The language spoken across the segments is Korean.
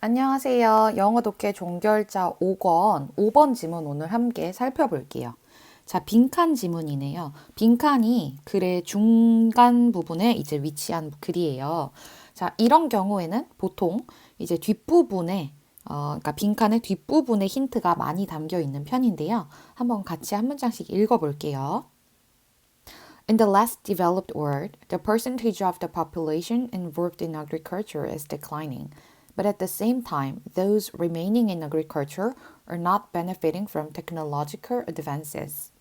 안녕하세요. 영어 독해 종결자 5권 5번 지문 오늘 함께 살펴볼게요. 자, 빈칸 지문이네요. 빈칸이 글의 중간 부분에 이제 위치한 글이에요. 자, 이런 경우에는 보통 이제 뒷부분에 그러니까 빈칸의 뒷부분에 힌트가 많이 담겨 있는 편인데요. 한번 같이 한 문장씩 읽어볼게요. In the less developed world, the percentage of the population involved in agriculture is declining. But at the same time, those remaining in agriculture are not benefiting from technological advances.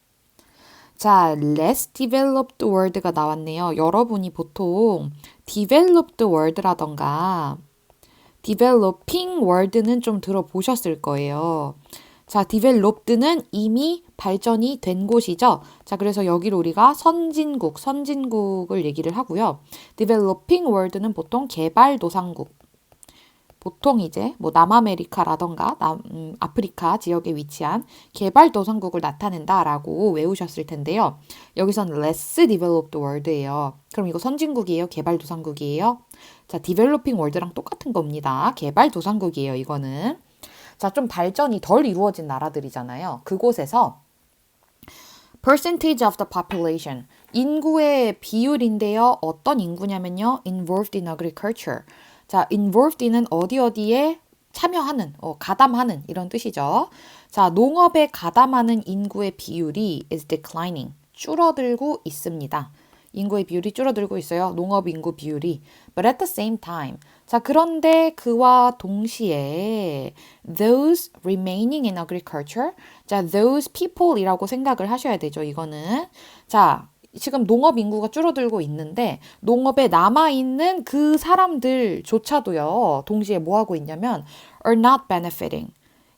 자, less developed world가 나왔네요. 여러분이 보통 developed world라던가 developing world는 좀 들어보셨을 거예요. 자, developed는 이미 발전이 된 곳이죠. 자, 그래서 여기로 우리가 선진국을 얘기를 하고요. developing world는 보통 개발도상국. 보통 이제 뭐 남아메리카라던가 아프리카 지역에 위치한 개발도상국을 나타낸다라고 외우셨을 텐데요. 여기선 less developed world예요. 그럼 이거 선진국이에요? 개발도상국이에요? 자, developing world랑 똑같은 겁니다. 개발도상국이에요, 이거는. 자, 좀 발전이 덜 이루어진 나라들이잖아요. 그곳에서 percentage of the population, 인구의 비율인데요. 어떤 인구냐면요. involved in agriculture. 자, involved는 어디에 참여하는, 가담하는 이런 뜻이죠. 자, 농업에 가담하는 인구의 비율이 is declining, 줄어들고 있습니다. 인구의 비율이 줄어들고 있어요. 농업 인구 비율이. But at the same time. 자, 그런데 그와 동시에 those remaining in agriculture. 자, those people이라고 생각을 하셔야 되죠. 이거는. 자, 지금 농업 인구가 줄어들고 있는데 농업에 남아있는 그 사람들조차도요. 동시에 뭐 하고 있냐면 are not benefiting.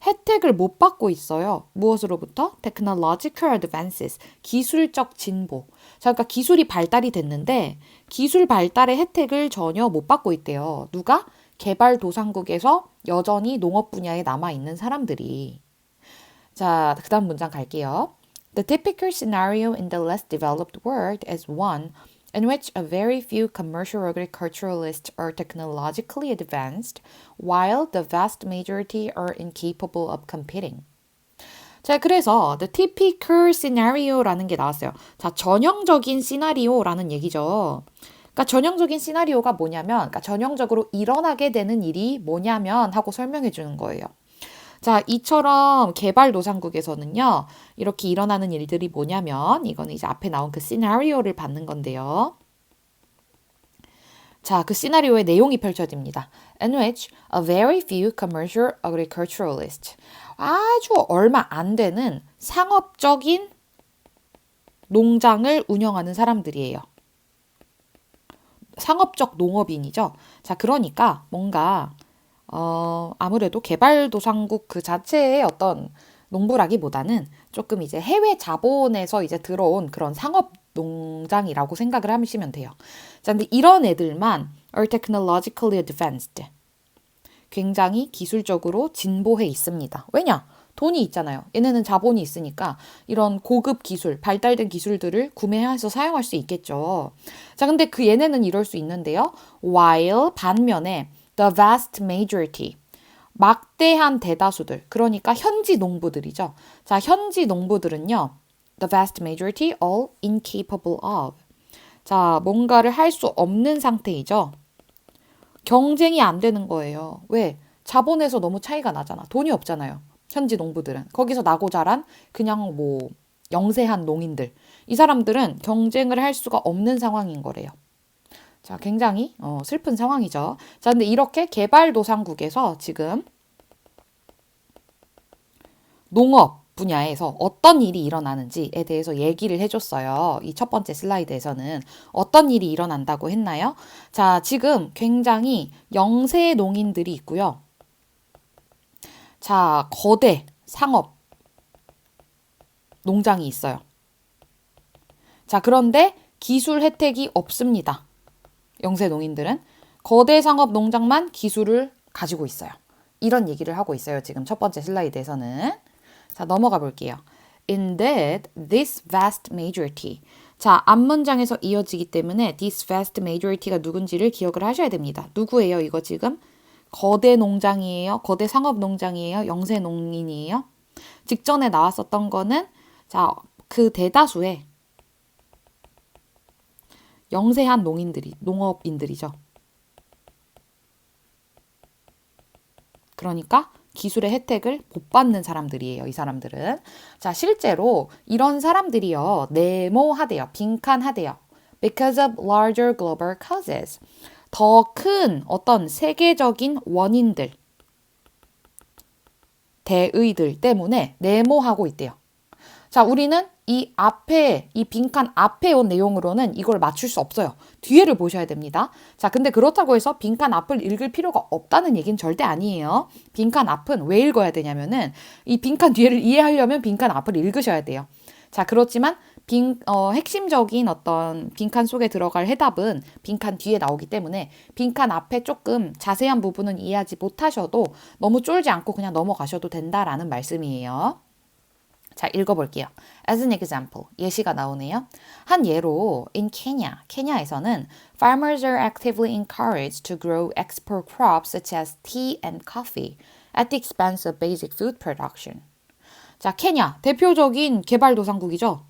혜택을 못 받고 있어요. 무엇으로부터? Technological advances. 기술적 진보. 자, 그러니까 기술이 발달이 됐는데 기술 발달의 혜택을 전혀 못 받고 있대요. 누가? 개발도상국에서 여전히 농업 분야에 남아있는 사람들이. 자, 그 다음 문장 갈게요. The typical scenario in the less developed world is one in which a very few commercial agriculturalists are technologically advanced, while the vast majority are incapable of competing. 자, 그래서 the typical scenario라는 게 나왔어요. 자, 전형적인 시나리오라는 얘기죠. 그러니까 전형적인 시나리오가 뭐냐면, 그러니까 전형적으로 일어나게 되는 일이 뭐냐면 하고 설명해 주는 거예요. 자, 이처럼 개발도상국에서는요, 이렇게 일어나는 일들이 뭐냐면, 이거는 이제 앞에 나온 그 시나리오를 받는 건데요. 자, 그 시나리오의 내용이 펼쳐집니다. In which a very few commercial agriculturalists, 아주 얼마 안 되는 상업적인 농장을 운영하는 사람들이에요. 상업적 농업인이죠. 자, 그러니까 뭔가 아무래도 개발도상국 그 자체의 어떤 농부라기보다는 조금 이제 해외 자본에서 이제 들어온 그런 상업 농장이라고 생각을 하시면 돼요. 자, 근데 이런 애들만 are technologically advanced. 굉장히 기술적으로 진보해 있습니다. 왜냐? 돈이 있잖아요. 얘네는 자본이 있으니까 이런 고급 기술, 발달된 기술들을 구매해서 사용할 수 있겠죠. 자, 근데 그 얘네는 이럴 수 있는데요. While 반면에 the vast majority, 막대한 대다수들, 그러니까 현지 농부들이죠. 자, 현지 농부들은요. The vast majority all incapable of. 자, 뭔가를 할 수 없는 상태이죠. 경쟁이 안 되는 거예요. 왜? 자본에서 너무 차이가 나잖아. 돈이 없잖아요. 현지 농부들은. 거기서 나고 자란 그냥 뭐 영세한 농인들. 이 사람들은 경쟁을 할 수가 없는 상황인 거래요. 자, 굉장히 슬픈 상황이죠. 자, 근데 이렇게 개발도상국에서 지금 농업 분야에서 어떤 일이 일어나는지에 대해서 얘기를 해줬어요. 이 첫 번째 슬라이드에서는 어떤 일이 일어난다고 했나요? 자, 지금 굉장히 영세 농인들이 있고요. 자, 거대 상업 농장이 있어요. 자, 그런데 기술 혜택이 없습니다. 영세 농인들은 거대 상업 농장만 기술을 가지고 있어요. 이런 얘기를 하고 있어요. 지금 첫 번째 슬라이드에서는. 자, 넘어가 볼게요. Indeed, this vast majority. 자, 앞문장에서 이어지기 때문에 this vast majority가 누군지를 기억을 하셔야 됩니다. 누구예요? 이거 지금 거대 농장이에요? 거대 상업 농장이에요? 영세 농인이에요? 직전에 나왔었던 거는 자, 그 대다수의 영세한 농업인들이죠. 그러니까 기술의 혜택을 못 받는 사람들이에요, 이 사람들은. 자, 실제로 이런 사람들이요, 네모하대요, 빈칸하대요. Because of larger global causes. 더 큰 어떤 세계적인 원인들, 대의들 때문에 네모하고 있대요. 자, 우리는 이 빈칸 앞에 온 내용으로는 이걸 맞출 수 없어요. 뒤에를 보셔야 됩니다. 자, 근데 그렇다고 해서 빈칸 앞을 읽을 필요가 없다는 얘기는 절대 아니에요. 빈칸 앞은 왜 읽어야 되냐면은 이 빈칸 뒤에를 이해하려면 빈칸 앞을 읽으셔야 돼요. 자, 그렇지만 핵심적인 어떤 빈칸 속에 들어갈 해답은 빈칸 뒤에 나오기 때문에 빈칸 앞에 조금 자세한 부분은 이해하지 못하셔도 너무 쫄지 않고 그냥 넘어가셔도 된다라는 말씀이에요. 자, 읽어볼게요. As an example, 예시가 나오네요. 한 예로, in Kenya, 케냐에서는 farmers are actively encouraged to grow export crops such as tea and coffee at the expense of basic food production. 자, 케냐, 대표적인 개발도상국이죠.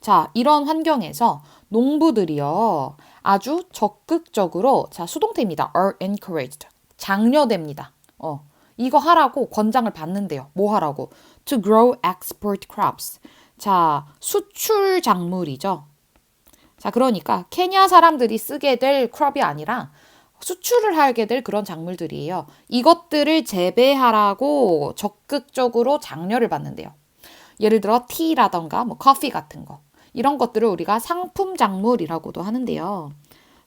자, 이런 환경에서 농부들이요, 아주 적극적으로, 자, 수동태입니다. are encouraged. 장려됩니다. 이거 하라고 권장을 받는데요. 뭐 하라고? To grow export crops. 자, 수출 작물이죠. 자, 그러니까 케냐 사람들이 쓰게 될 crop이 아니라 수출을 하게 될 그런 작물들이에요. 이것들을 재배하라고 적극적으로 장려를 받는데요. 예를 들어 티라던가 뭐 커피 같은 거. 이런 것들을 우리가 상품 작물이라고도 하는데요.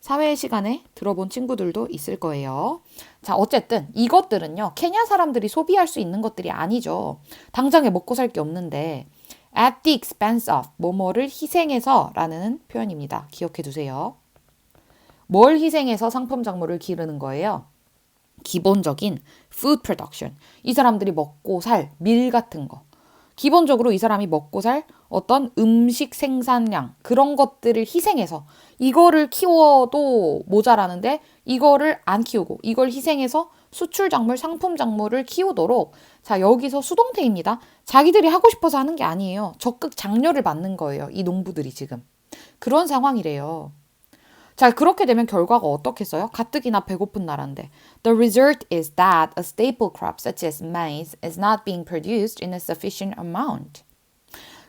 사회 시간에 들어본 친구들도 있을 거예요. 자, 어쨌든 이것들은요, 케냐 사람들이 소비할 수 있는 것들이 아니죠. 당장에 먹고 살 게 없는데 at the expense of, 뭐뭐를 희생해서 라는 표현입니다. 기억해 두세요. 뭘 희생해서 상품 작물을 기르는 거예요? 기본적인 food production. 이 사람들이 먹고 살 밀 같은 거. 기본적으로 이 사람이 먹고 살 어떤 음식 생산량 그런 것들을 희생해서 이거를 키워도 모자라는데 이거를 안 키우고 이걸 희생해서 수출 작물, 상품 작물을 키우도록 자, 여기서 수동태입니다. 자기들이 하고 싶어서 하는 게 아니에요. 적극 장려를 받는 거예요. 이 농부들이 지금. 그런 상황이래요. 자, 그렇게 되면 결과가 어떻겠어요? 가뜩이나 배고픈 나라인데. The result is that a staple crop such as maize is not being produced in a sufficient amount.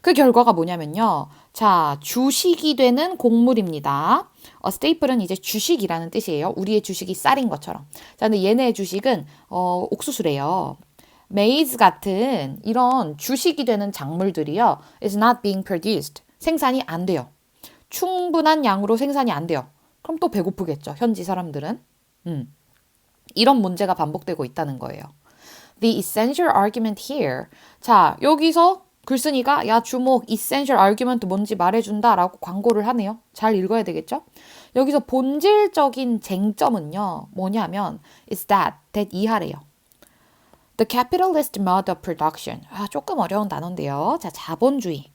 그 결과가 뭐냐면요. 자, 주식이 되는 곡물입니다. staple은 이제 주식이라는 뜻이에요. 우리의 주식이 쌀인 것처럼. 자, 근데 얘네의 주식은 옥수수래요. maize 같은 이런 주식이 되는 작물들이요. is not being produced. 생산이 안 돼요. 충분한 양으로 생산이 안 돼요. 그럼 또 배고프겠죠. 현지 사람들은. 이런 문제가 반복되고 있다는 거예요. The essential argument here. 자, 여기서 글쓴이가 야 주목 essential argument 뭔지 말해준다라고 광고를 하네요. 잘 읽어야 되겠죠? 여기서 본질적인 쟁점은요. 뭐냐면 is that 이하래요. The capitalist mode of production. 조금 어려운 단어인데요. 자, 자본주의.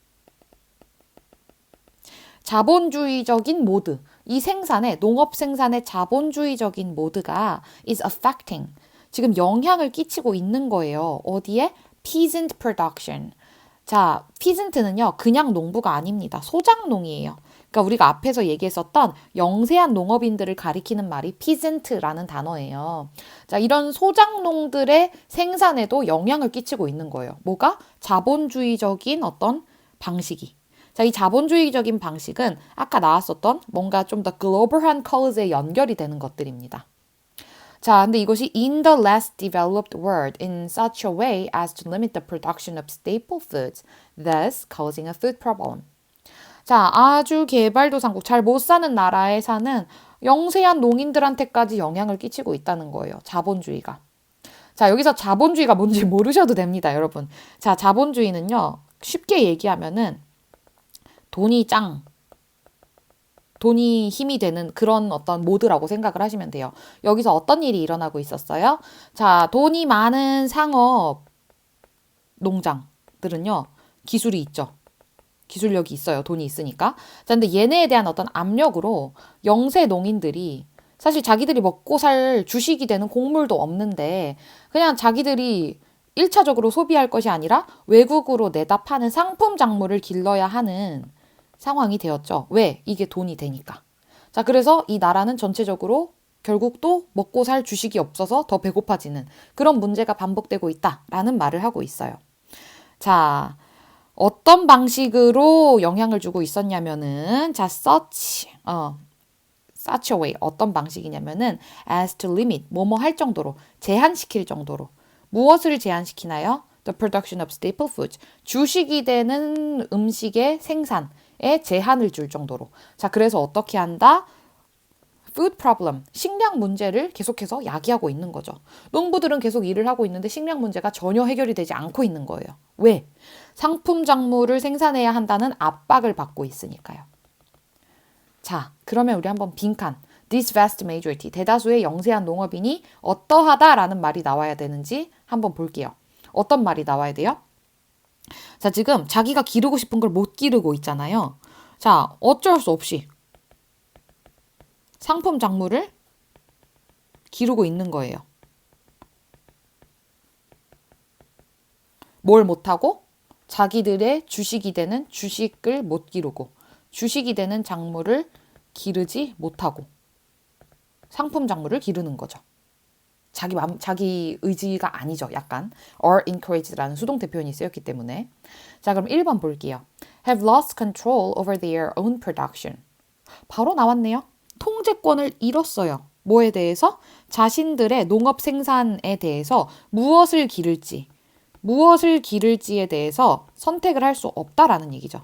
자본주의적인 모드. 이 생산의 농업 생산의 자본주의적인 모드가 is affecting. 지금 영향을 끼치고 있는 거예요. 어디에? peasant production. 자, peasant는요. 그냥 농부가 아닙니다. 소작농이에요. 그러니까 우리가 앞에서 얘기했었던 영세한 농업인들을 가리키는 말이 peasant라는 단어예요. 자, 이런 소작농들의 생산에도 영향을 끼치고 있는 거예요. 뭐가? 자본주의적인 어떤 방식이. 자, 이 자본주의적인 방식은 아까 나왔었던 뭔가 좀 더 글로벌한 cause에 연결이 되는 것들입니다. 자, 근데 이것이 in the less developed world in such a way as to limit the production of staple foods, thus causing a food problem. 자, 아주 개발도상국, 잘 못 사는 나라에 사는 영세한 농인들한테까지 영향을 끼치고 있다는 거예요. 자본주의가. 자, 여기서 자본주의가 뭔지 모르셔도 됩니다, 여러분. 자, 자본주의는요, 쉽게 얘기하면은 돈이 힘이 되는 그런 어떤 모드라고 생각을 하시면 돼요. 여기서 어떤 일이 일어나고 있었어요? 자, 돈이 많은 상업 농장들은요, 기술이 있죠. 기술력이 있어요. 돈이 있으니까. 자, 근데 얘네에 대한 어떤 압력으로 영세 농인들이 사실 자기들이 먹고 살 주식이 되는 곡물도 없는데 그냥 자기들이 1차적으로 소비할 것이 아니라 외국으로 내다 파는 상품 작물을 길러야 하는 상황이 되었죠. 왜? 이게 돈이 되니까. 자, 그래서 이 나라는 전체적으로 결국 또 먹고 살 주식이 없어서 더 배고파지는 그런 문제가 반복되고 있다라는 말을 하고 있어요. 자, 어떤 방식으로 영향을 주고 있었냐면은 자, such a way 어떤 방식이냐면은 as to limit 뭐뭐 할 정도로 제한시킬 정도로 무엇을 제한시키나요? The production of staple foods 주식이 되는 음식의 생산에 제한을 줄 정도로 자 그래서 어떻게 한다? food problem 식량 문제를 계속해서 야기하고 있는 거죠. 농부들은 계속 일을 하고 있는데 식량 문제가 전혀 해결이 되지 않고 있는 거예요. 왜? 상품 작물을 생산해야 한다는 압박을 받고 있으니까요. 자, 그러면 우리 한번 빈칸. This vast majority. 대다수의 영세한 농업인이 어떠하다라는 말이 나와야 되는지 한번 볼게요. 어떤 말이 나와야 돼요? 자, 지금 자기가 기르고 싶은 걸 못 기르고 있잖아요. 자, 어쩔 수 없이 상품 작물을 기르고 있는 거예요. 뭘 못하고? 자기들의 주식이 되는 주식을 못 기르고 주식이 되는 작물을 기르지 못하고 상품 작물을 기르는 거죠. 자기 의지가 아니죠. 약간 are encouraged라는 수동태 표현이 쓰였기 때문에. 자, 그럼 1번 볼게요. have lost control over their own production. 바로 나왔네요. 통제권을 잃었어요. 뭐에 대해서? 자신들의 농업 생산에 대해서 무엇을 기를지에 대해서 선택을 할 수 없다라는 얘기죠.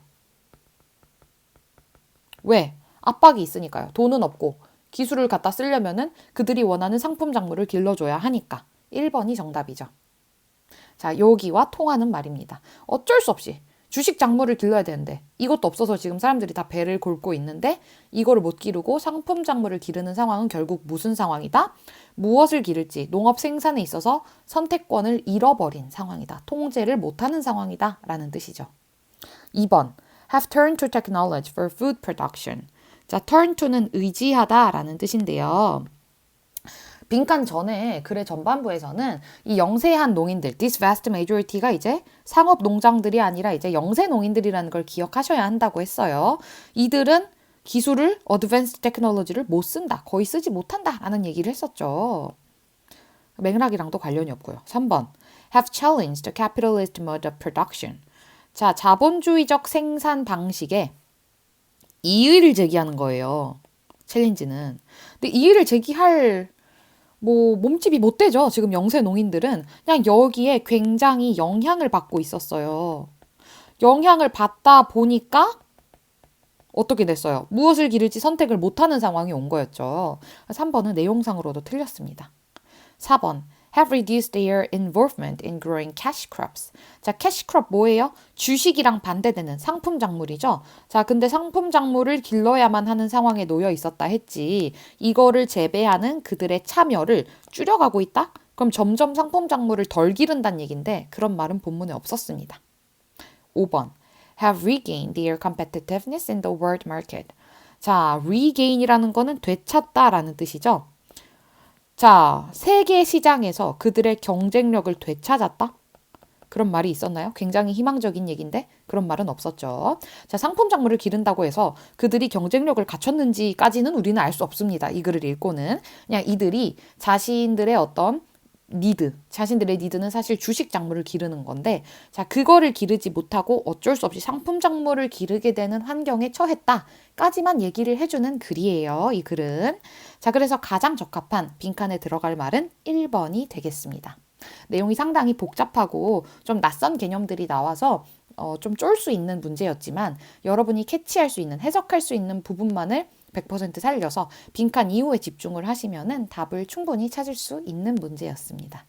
왜? 압박이 있으니까요. 돈은 없고 기술을 갖다 쓰려면은 그들이 원하는 상품 작물을 길러줘야 하니까. 1번이 정답이죠. 자, 여기와 통하는 말입니다. 어쩔 수 없이 주식 작물을 길러야 되는데 이것도 없어서 지금 사람들이 다 배를 골고 있는데 이거를 못 기르고 상품 작물을 기르는 상황은 결국 무슨 상황이다? 무엇을 기를지 농업 생산에 있어서 선택권을 잃어버린 상황이다. 통제를 못하는 상황이다 라는 뜻이죠. 2번 have turned to technology for food production. 자, turn to는 의지하다 라는 뜻인데요. 빈칸 전에 글의 전반부에서는 이 영세한 농인들, this vast majority가 이제 상업 농장들이 아니라 이제 영세 농인들이라는 걸 기억하셔야 한다고 했어요. 이들은 기술을, advanced technology를 못 쓴다, 거의 쓰지 못한다 라는 얘기를 했었죠. 맥락이랑도 관련이 없고요. 3번, have challenged the capitalist mode of production. 자, 자본주의적 생산 방식에 이의를 제기하는 거예요. 챌린지는. 근데 이의를 제기할 몸집이 못 되죠. 지금 영세 농인들은 그냥 여기에 굉장히 영향을 받고 있었어요. 영향을 받다 보니까 어떻게 됐어요? 무엇을 기를지 선택을 못하는 상황이 온 거였죠. 3번은 내용상으로도 틀렸습니다. 4번 have reduced their involvement in growing cash crops. 자, cash crop 뭐예요? 주식이랑 반대되는 상품 작물이죠. 자, 근데 상품 작물을 길러야만 하는 상황에 놓여 있었다 했지. 이거를 재배하는 그들의 참여를 줄여가고 있다? 그럼 점점 상품 작물을 덜 기른다는 얘긴데 그런 말은 본문에 없었습니다. 5번 have regained their competitiveness in the world market. 자, regain이라는 거는 되찾다라는 뜻이죠. 자, 세계 시장에서 그들의 경쟁력을 되찾았다? 그런 말이 있었나요? 굉장히 희망적인 얘기인데 그런 말은 없었죠. 자, 상품 작물을 기른다고 해서 그들이 경쟁력을 갖췄는지까지는 우리는 알 수 없습니다. 이 글을 읽고는. 그냥 이들이 자신들의 어떤 자신들의 니드는 사실 주식 작물을 기르는 건데, 자, 그거를 기르지 못하고 어쩔 수 없이 상품 작물을 기르게 되는 환경에 처했다까지만 얘기를 해주는 글이에요. 이 글은. 자, 그래서 가장 적합한 빈칸에 들어갈 말은 1번이 되겠습니다. 내용이 상당히 복잡하고 좀 낯선 개념들이 나와서 좀 쫄 수 있는 문제였지만 여러분이 캐치할 수 있는, 해석할 수 있는 부분만을 100% 살려서 빈칸 이후에 집중을 하시면은 답을 충분히 찾을 수 있는 문제였습니다.